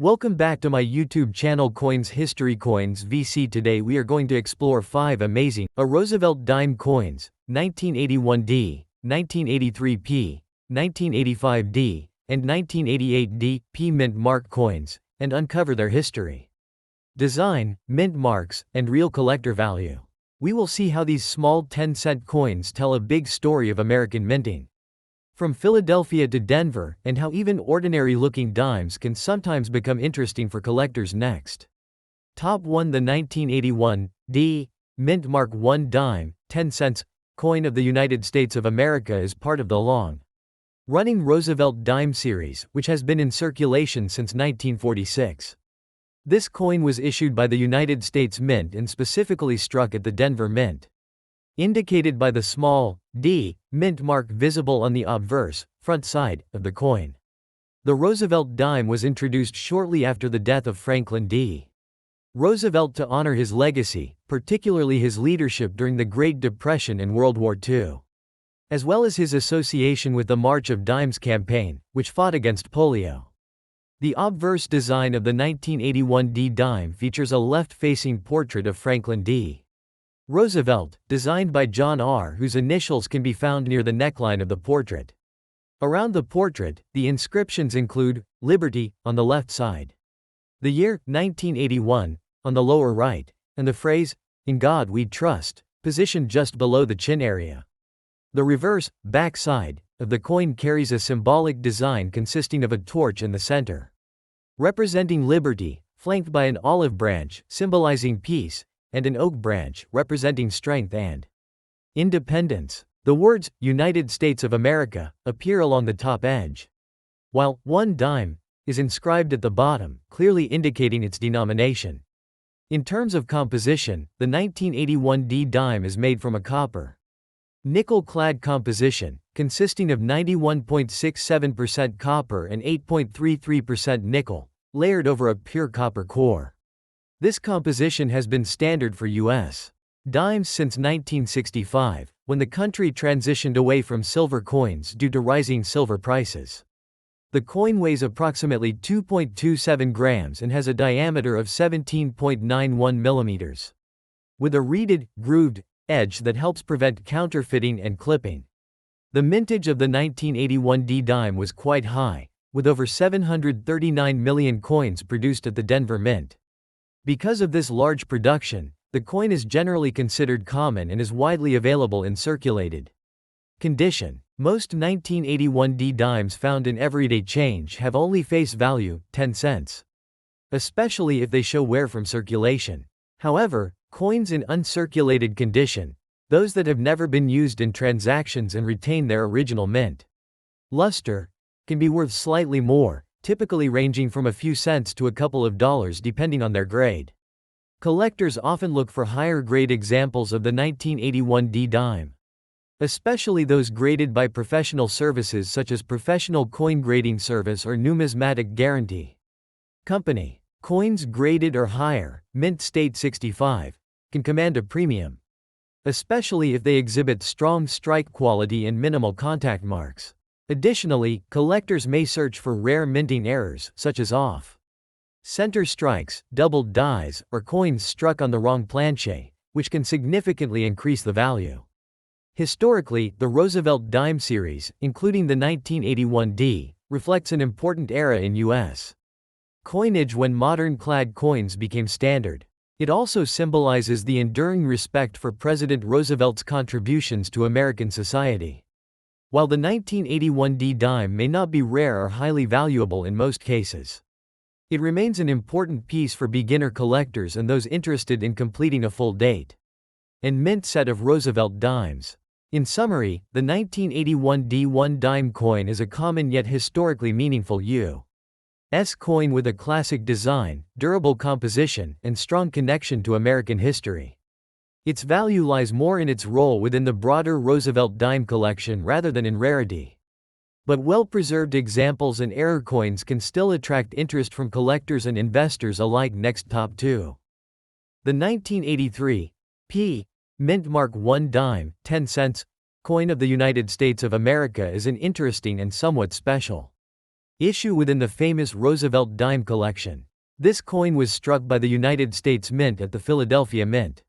Welcome back to my YouTube channel Coins History Coins VC. Today we are going to explore 5 amazing Roosevelt Dime coins, 1981D, 1983P, 1985D, and 1988D P mint mark coins, and uncover their history, design, mint marks, and real collector value. We will see how these small 10-cent coins tell a big story of American minting, from Philadelphia to Denver, and how even ordinary-looking dimes can sometimes become interesting for collectors. Next. Top 1. The 1981 D Mint Mark 1 dime, 10 cents, coin of the United States of America is part of the long-running Roosevelt Dime series, which has been in circulation since 1946. This coin was issued by the United States Mint and specifically struck at the Denver Mint, indicated by the small D mint mark visible on the obverse front side of the coin. The Roosevelt dime was introduced shortly after the death of Franklin D. Roosevelt to honor his legacy, particularly his leadership during the Great Depression and World War II, as well as his association with the March of Dimes campaign, which fought against polio. The obverse design of the 1981 D dime features a left-facing portrait of Franklin D. Roosevelt, designed by John R., whose initials can be found near the neckline of the portrait. Around the portrait, the inscriptions include Liberty on the left side, the year 1981 on the lower right, and the phrase In God We Trust, positioned just below the chin area. The reverse, back side, of the coin carries a symbolic design consisting of a torch in the center, representing liberty, flanked by an olive branch, symbolizing peace, and an oak branch, representing strength and independence. The words, United States of America, appear along the top edge, while 1 dime is inscribed at the bottom, clearly indicating its denomination. In terms of composition, the 1981 D dime is made from a copper nickel-clad composition, consisting of 91.67% copper and 8.33% nickel, layered over a pure copper core. This composition has been standard for U.S. dimes since 1965, when the country transitioned away from silver coins due to rising silver prices. The coin weighs approximately 2.27 grams and has a diameter of 17.91 millimeters, with a reeded, grooved edge that helps prevent counterfeiting and clipping. The mintage of the 1981 D dime was quite high, with over 739 million coins produced at the Denver Mint. Because of this large production, the coin is generally considered common and is widely available in circulated condition. Most 1981 D dimes found in everyday change have only face value, 10 cents, especially if they show wear from circulation. However, coins in uncirculated condition, those that have never been used in transactions and retain their original mint luster, can be worth slightly more, typically ranging from a few cents to a couple of dollars depending on their grade. Collectors often look for higher-grade examples of the 1981 D dime, especially those graded by professional services such as Professional Coin Grading Service or Numismatic Guarantee Company. Coins graded or higher, mint state 65, can command a premium, especially if they exhibit strong strike quality and minimal contact marks. Additionally, collectors may search for rare minting errors, such as off-center strikes, doubled dies, or coins struck on the wrong planche, which can significantly increase the value. Historically, the Roosevelt Dime series, including the 1981 D, reflects an important era in U.S. coinage when modern clad coins became standard. It also symbolizes the enduring respect for President Roosevelt's contributions to American society. While the 1981 D dime may not be rare or highly valuable in most cases, it remains an important piece for beginner collectors and those interested in completing a full date and mint set of Roosevelt dimes. In summary, the 1981 D1 dime coin is a common yet historically meaningful U.S. coin with a classic design, durable composition, and strong connection to American history. Its value lies more in its role within the broader Roosevelt dime collection rather than in rarity. But well-preserved examples and error coins can still attract interest from collectors and investors alike. Next. Top 2. The 1983 P Mint Mark 1 dime, 10 cents, coin of the United States of America is an interesting and somewhat special Issue within the famous Roosevelt Dime collection. This coin was struck by the United States Mint at the Philadelphia Mint.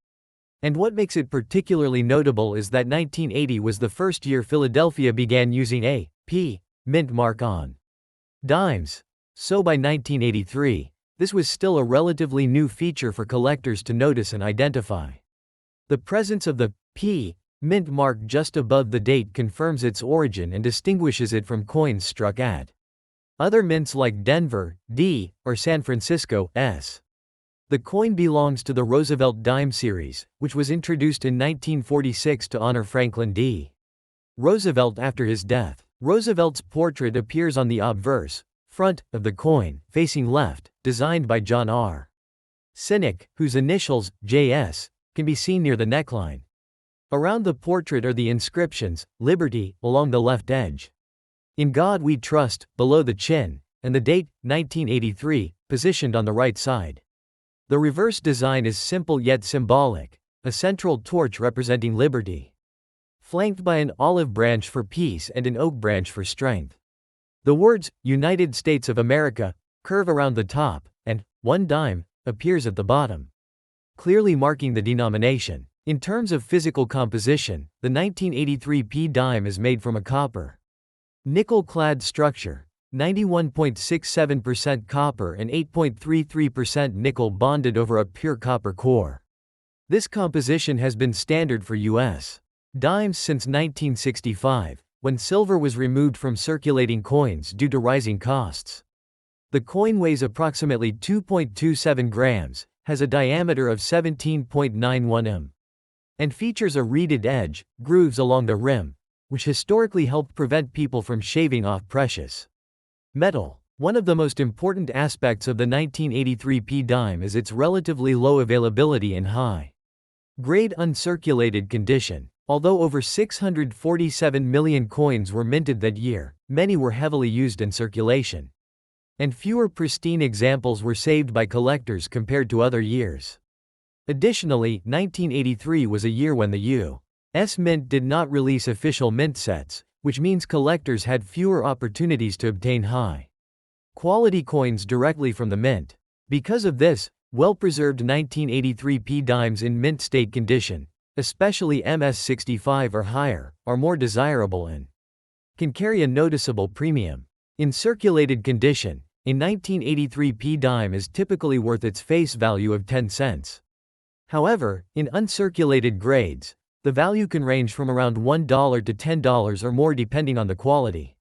And what makes it particularly notable is that 1980 was the first year Philadelphia began using a P mint mark on dimes. So by 1983, this was still a relatively new feature for collectors to notice and identify. The presence of the P mint mark just above the date confirms its origin and distinguishes it from coins struck at other mints like Denver, D, or San Francisco, S. The coin belongs to the Roosevelt Dime series, which was introduced in 1946 to honor Franklin D. Roosevelt after his death. Roosevelt's portrait appears on the obverse front of the coin, facing left, designed by John R. Sinek, whose initials, JS, can be seen near the neckline. Around the portrait are the inscriptions, Liberty, along the left edge. In God We Trust, below the chin, and the date, 1983, positioned on the right side. The reverse design is simple yet symbolic, a central torch representing liberty, flanked by an olive branch for peace and an oak branch for strength. The words, United States of America, curve around the top, and 1 dime appears at the bottom, clearly marking the denomination. In terms of physical composition, the 1983 P dime is made from a copper nickel-clad structure, 91.67% copper and 8.33% nickel bonded over a pure copper core. This composition has been standard for U.S. dimes since 1965, when silver was removed from circulating coins due to rising costs. The coin weighs approximately 2.27 grams, has a diameter of 17.91 mm, and features a reeded edge, grooves along the rim, which historically helped prevent people from shaving off precious metal. One of the most important aspects of the 1983 P dime is its relatively low availability in high-grade uncirculated condition. Although over 647 million coins were minted that year, many were heavily used in circulation, and fewer pristine examples were saved by collectors compared to other years. Additionally, 1983 was a year when the U.S. Mint did not release official mint sets, which means collectors had fewer opportunities to obtain high-quality coins directly from the mint. Because of this, well-preserved 1983 P dimes in mint state condition, especially MS65 or higher, are more desirable and can carry a noticeable premium. In circulated condition, a 1983 P dime is typically worth its face value of 10 cents. However, in uncirculated grades, the value can range from around $1 to $10 or more depending on the quality,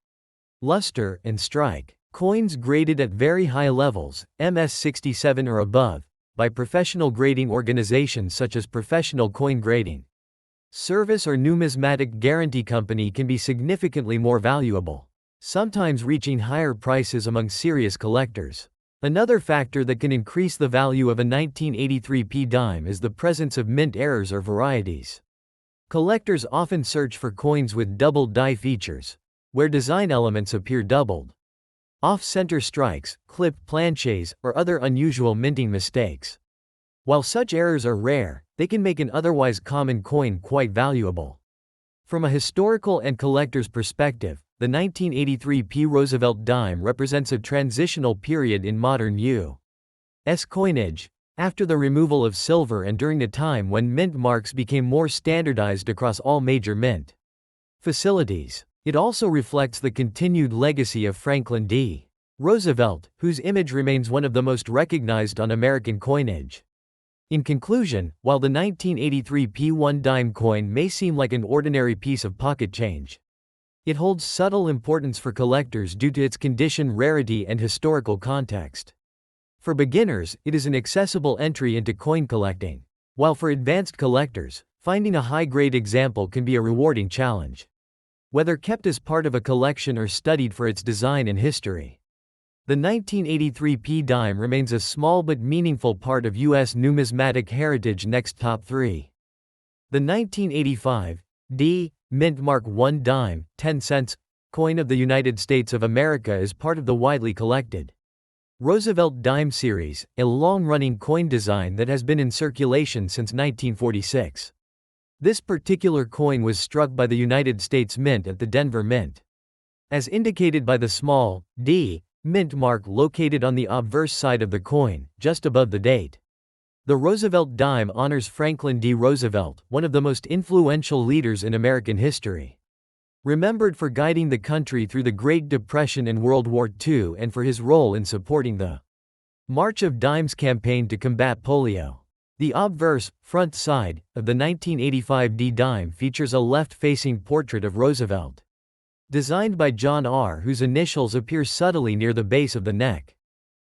luster, and strike. Coins graded at very high levels, MS67 or above, by professional grading organizations such as Professional Coin Grading Service or Numismatic Guarantee Company can be significantly more valuable, sometimes reaching higher prices among serious collectors. Another factor that can increase the value of a 1983 P dime is the presence of mint errors or varieties. Collectors often search for coins with double die features, where design elements appear doubled, off-center strikes, clipped planches, or other unusual minting mistakes. While such errors are rare, they can make an otherwise common coin quite valuable. From a historical and collector's perspective, the 1983 P Roosevelt Dime represents a transitional period in modern U.S. coinage, after the removal of silver and during a time when mint marks became more standardized across all major mint facilities. It also reflects the continued legacy of Franklin D. Roosevelt, whose image remains one of the most recognized on American coinage. In conclusion, while the 1983 P1 dime coin may seem like an ordinary piece of pocket change, it holds subtle importance for collectors due to its condition, rarity, and historical context. For beginners, it is an accessible entry into coin collecting, while for advanced collectors, finding a high-grade example can be a rewarding challenge, whether kept as part of a collection or studied for its design and history. The 1983 P dime remains a small but meaningful part of U.S. numismatic heritage. Next, top 3. The 1985 D Mint Mark 1 dime, 10 cents, coin of the United States of America is part of the widely collected Roosevelt Dime series, a long-running coin design that has been in circulation since 1946. This particular coin was struck by the United States Mint at the Denver Mint. as indicated by the small d mint mark located on the obverse side of the coin, just above the date. The Roosevelt dime honors Franklin D. Roosevelt, one of the most influential leaders in American history. Remembered for guiding the country through the Great Depression and World War II and for his role in supporting the March of Dimes campaign to combat polio. The obverse, front side, of the 1985 D dime features a left-facing portrait of Roosevelt. Designed by John R., whose initials appear subtly near the base of the neck.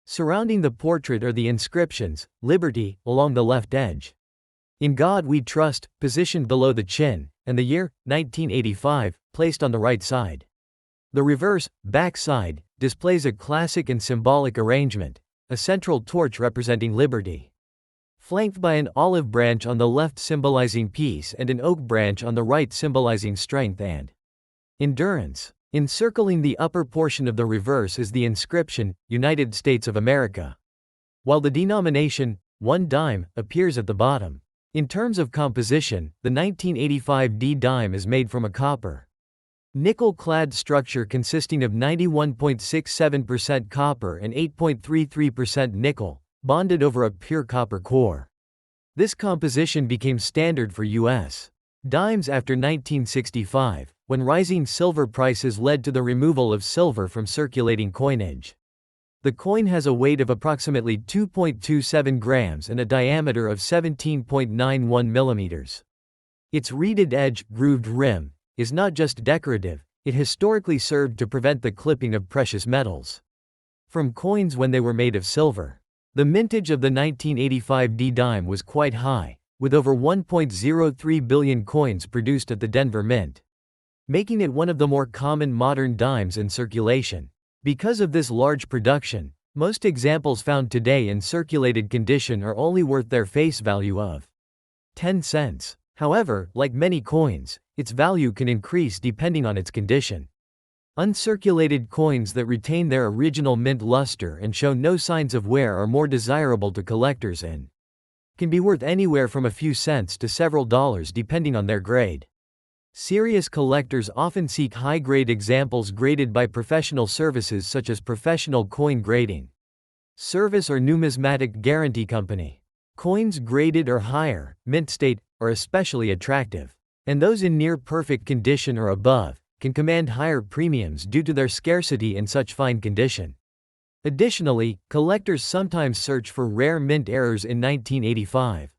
Surrounding the portrait are the inscriptions, Liberty, along the left edge. In God We Trust, positioned below the chin, and the year, 1985, placed on the right side. The reverse, back side, displays a classic and symbolic arrangement, a central torch representing liberty, flanked by an olive branch on the left symbolizing peace and an oak branch on the right symbolizing strength and endurance. Encircling the upper portion of the reverse is the inscription, United States of America, while the denomination, 1 dime, appears at the bottom. In terms of composition, the 1985 D dime is made from a copper nickel-clad structure consisting of 91.67% copper and 8.33% nickel, bonded over a pure copper core. This composition became standard for U.S. dimes after 1965, when rising silver prices led to the removal of silver from circulating coinage. The coin has a weight of approximately 2.27 grams and a diameter of 17.91 millimeters. Its reeded edge, grooved rim, is not just decorative, it historically served to prevent the clipping of precious metals from coins when they were made of silver. The mintage of the 1985 D dime was quite high, with over 1.03 billion coins produced at the Denver Mint, making it one of the more common modern dimes in circulation. Because of this large production, most examples found today in circulated condition are only worth their face value of 10 cents. However, like many coins, its value can increase depending on its condition. Uncirculated coins that retain their original mint luster and show no signs of wear are more desirable to collectors and can be worth anywhere from a few cents to several dollars depending on their grade. Serious collectors often seek high-grade examples graded by professional services such as professional coin grading service or numismatic guarantee company. Coins graded or higher, mint state, are especially attractive, and those in near-perfect condition or above can command higher premiums due to their scarcity in such fine condition. Additionally, collectors sometimes search for rare mint errors in 1985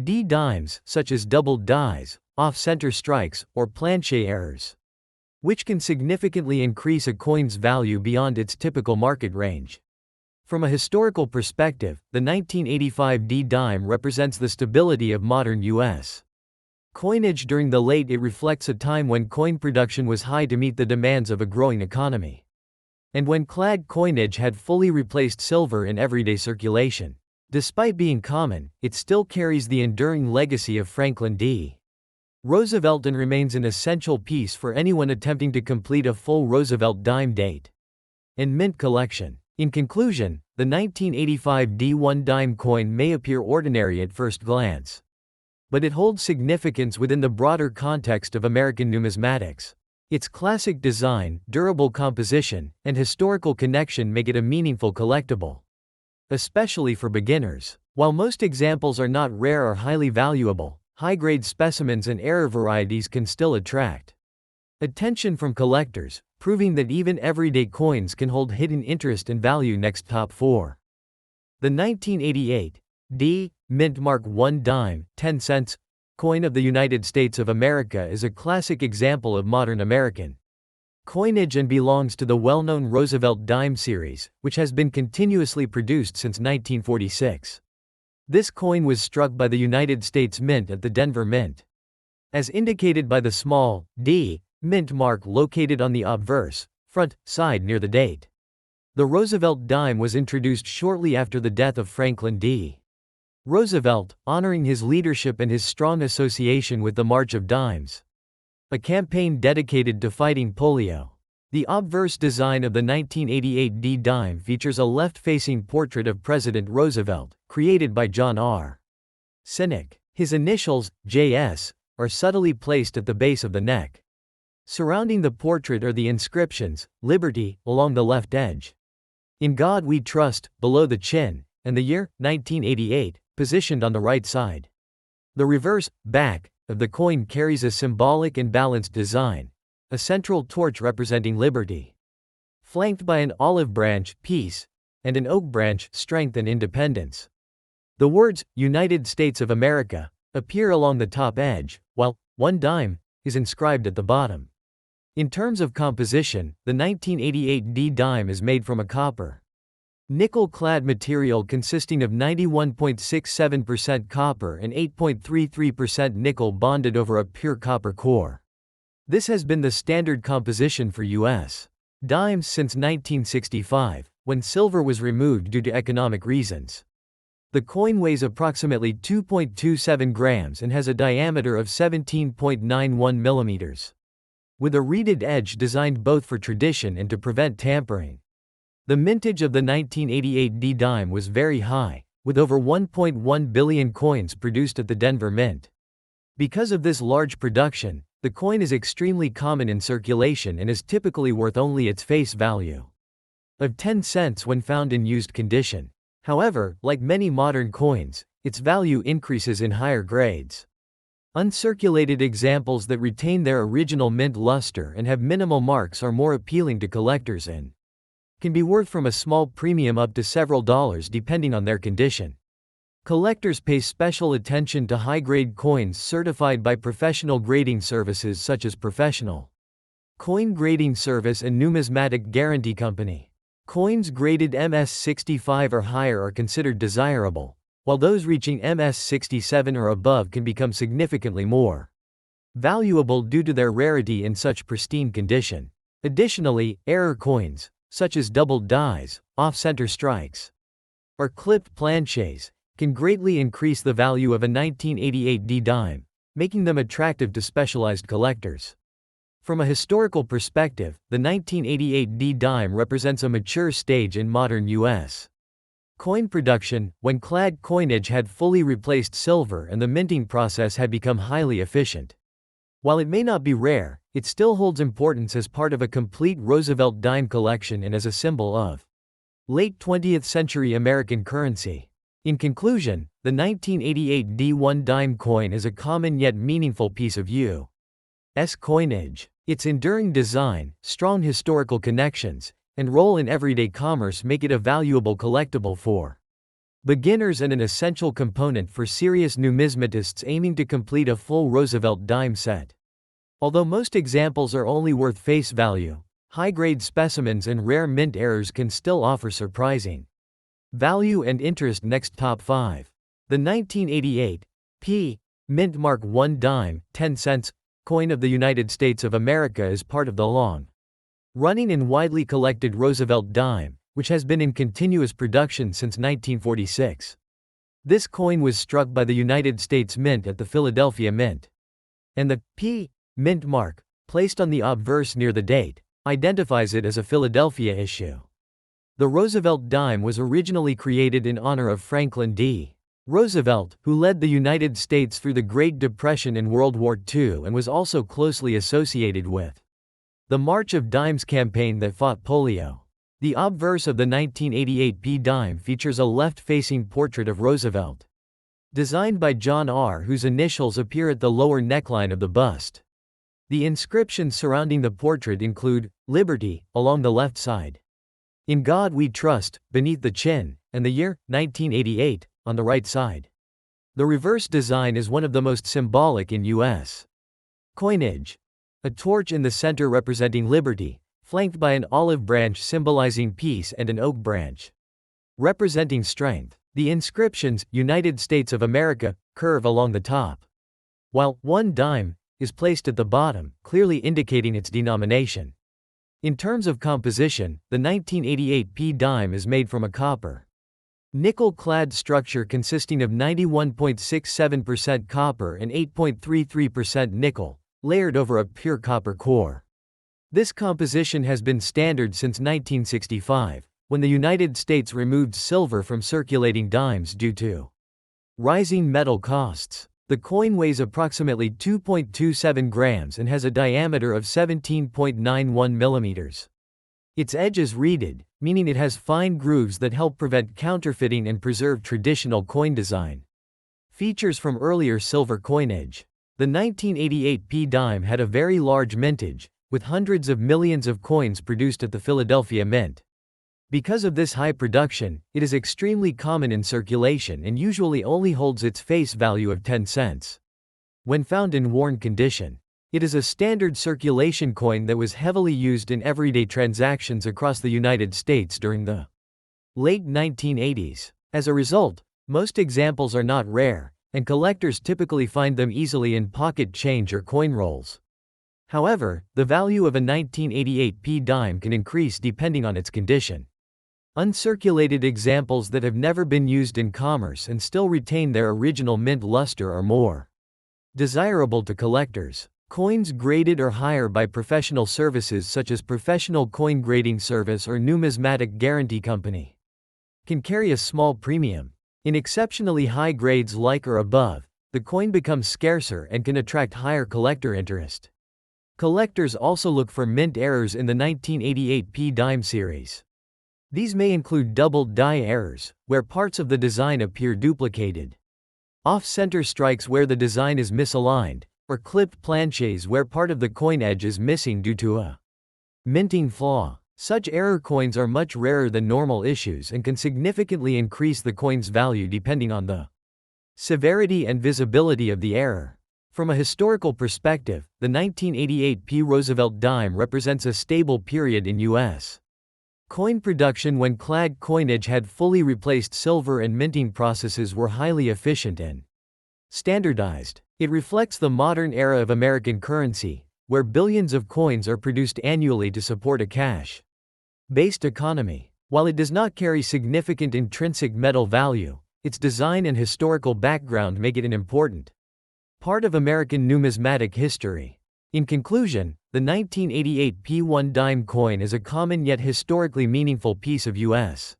D dimes, such as doubled dies, off-center strikes, or planche errors, which can significantly increase a coin's value beyond its typical market range. From a historical perspective, the 1985 D dime represents the stability of modern U.S. coinage during the late. It reflects a time when coin production was high to meet the demands of a growing economy, and when clad coinage had fully replaced silver in everyday circulation. Despite being common, it still carries the enduring legacy of Franklin D. Roosevelt and remains an essential piece for anyone attempting to complete a full Roosevelt dime date and mint collection. In conclusion, the 1985 D1 dime coin may appear ordinary at first glance, but it holds significance within the broader context of American numismatics. Its classic design, durable composition, and historical connection make it a meaningful collectible, especially for beginners. While most examples are not rare or highly valuable, high-grade specimens and error varieties can still attract attention from collectors, proving that even everyday coins can hold hidden interest and value. Next, top 4. The 1988 D. Mint Mark 1 dime, 10 cents, coin of the United States of America is a classic example of modern American coinage and belongs to the well-known Roosevelt Dime series, which has been continuously produced since 1946. This coin was struck by the United States Mint at the Denver Mint, as indicated by the small d mint mark located on the obverse, front, side near the date. The Roosevelt dime was introduced shortly after the death of Franklin D. Roosevelt, honoring his leadership and his strong association with the March of Dimes, a campaign dedicated to fighting polio. The obverse design of the 1988 D dime features a left-facing portrait of President Roosevelt, created by John R. Sinek. His initials, JS, are subtly placed at the base of the neck. Surrounding the portrait are the inscriptions, Liberty, along the left edge. In God We Trust, below the chin, and the year, 1988, positioned on the right side. The reverse, back, of the coin carries a symbolic and balanced design, a central torch representing liberty, flanked by an olive branch, peace, and an oak branch, strength and independence. The words, United States of America, appear along the top edge, while, $1 dime, is inscribed at the bottom. In terms of composition, the 1988 D dime is made from a copper nickel-clad material consisting of 91.67% copper and 8.33% nickel bonded over a pure copper core. This has been the standard composition for U.S. dimes since 1965, when silver was removed due to economic reasons. The coin weighs approximately 2.27 grams and has a diameter of 17.91 millimeters. With a reeded edge designed both for tradition and to prevent tampering. The mintage of the 1988 D dime was very high, with over 1.1 billion coins produced at the Denver Mint. Because of this large production, the coin is extremely common in circulation and is typically worth only its face value of 10 cents when found in used condition. However, like many modern coins, its value increases in higher grades. Uncirculated examples that retain their original mint luster and have minimal marks are more appealing to collectors and can be worth from a small premium up to several dollars depending on their condition. Collectors pay special attention to high-grade coins certified by professional grading services such as Professional Coin Grading Service and Numismatic Guarantee Company. Coins graded MS65 or higher are considered desirable, while those reaching MS67 or above can become significantly more valuable due to their rarity in such pristine condition. Additionally, error coins, such as doubled dies, off-center strikes, or clipped planchets, can greatly increase the value of a 1988 D dime, making them attractive to specialized collectors. From a historical perspective, the 1988 D dime represents a mature stage in modern U.S. coin production, when clad coinage had fully replaced silver and the minting process had become highly efficient. While it may not be rare, it still holds importance as part of a complete Roosevelt dime collection and as a symbol of late 20th century American currency. In conclusion, the 1988 D1 dime coin is a common yet meaningful piece of U.S. coinage. Its enduring design, strong historical connections, and role in everyday commerce make it a valuable collectible for beginners and an essential component for serious numismatists aiming to complete a full Roosevelt dime set. Although most examples are only worth face value, high-grade specimens and rare mint errors can still offer surprising value and interest. Next, top 5. The 1988 P. Mint Mark $1 dime, 10 cents, coin of the United States of America is part of the long-running and widely collected Roosevelt dime, which has been in continuous production since 1946. This coin was struck by the United States Mint at the Philadelphia Mint. And the P. Mint mark, placed on the obverse near the date, identifies it as a Philadelphia issue. The Roosevelt dime was originally created in honor of Franklin D. Roosevelt, who led the United States through the Great Depression and World War II and was also closely associated with the March of Dimes campaign that fought polio. The obverse of the 1988 P dime features a left-facing portrait of Roosevelt, designed by John R., whose initials appear at the lower neckline of the bust. The inscriptions surrounding the portrait include, Liberty, along the left side, In God We Trust, beneath the chin, and the year, 1988, on the right side. The reverse design is one of the most symbolic in U.S. coinage. A torch in the center representing liberty, flanked by an olive branch symbolizing peace and an oak branch representing strength. The inscriptions, United States of America, curve along the top, while $1 dime is placed at the bottom, clearly indicating its denomination. In terms of composition, the 1988 P dime is made from a copper nickel-clad structure consisting of 91.67% copper and 8.33% nickel, layered over a pure copper core. This composition has been standard since 1965, when the United States removed silver from circulating dimes due to rising metal costs. The coin weighs approximately 2.27 grams and has a diameter of 17.91 millimeters. Its edge is reeded, meaning it has fine grooves that help prevent counterfeiting and preserve traditional coin design. Features from earlier silver coinage. The 1988 P dime had a very large mintage, with hundreds of millions of coins produced at the Philadelphia Mint. Because of this high production, it is extremely common in circulation and usually only holds its face value of 10 cents. When found in worn condition, it is a standard circulation coin that was heavily used in everyday transactions across the United States during the late 1980s. As a result, most examples are not rare, and collectors typically find them easily in pocket change or coin rolls. However, the value of a 1988 P dime can increase depending on its condition. Uncirculated examples that have never been used in commerce and still retain their original mint luster are more desirable to collectors. Coins graded or higher by professional services such as Professional Coin Grading Service or Numismatic Guarantee Company can carry a small premium. In exceptionally high grades like or above, the coin becomes scarcer and can attract higher collector interest. Collectors also look for mint errors in the 1988 P dime series. These may include double die errors, where parts of the design appear duplicated, off-center strikes where the design is misaligned, or clipped planches where part of the coin edge is missing due to a minting flaw. Such error coins are much rarer than normal issues and can significantly increase the coin's value depending on the severity and visibility of the error. From a historical perspective, the 1988 P Roosevelt Dime represents a stable period in U.S. coin production when clad coinage had fully replaced silver and minting processes were highly efficient and standardized. It reflects the modern era of American currency, where billions of coins are produced annually to support a cash-based economy. While it does not carry significant intrinsic metal value, its design and historical background make it an important part of American numismatic history. In conclusion, the 1988 P1 dime coin is a common yet historically meaningful piece of U.S.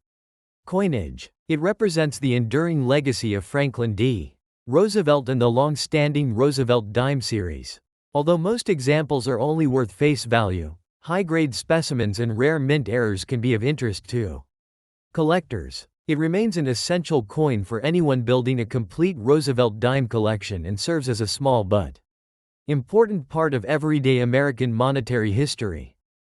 coinage. It represents the enduring legacy of Franklin D. Roosevelt and the long-standing Roosevelt Dime series. Although most examples are only worth face value, high-grade specimens and rare mint errors can be of interest to collectors. It remains an essential coin for anyone building a complete Roosevelt Dime collection and serves as a small but important part of everyday American monetary history.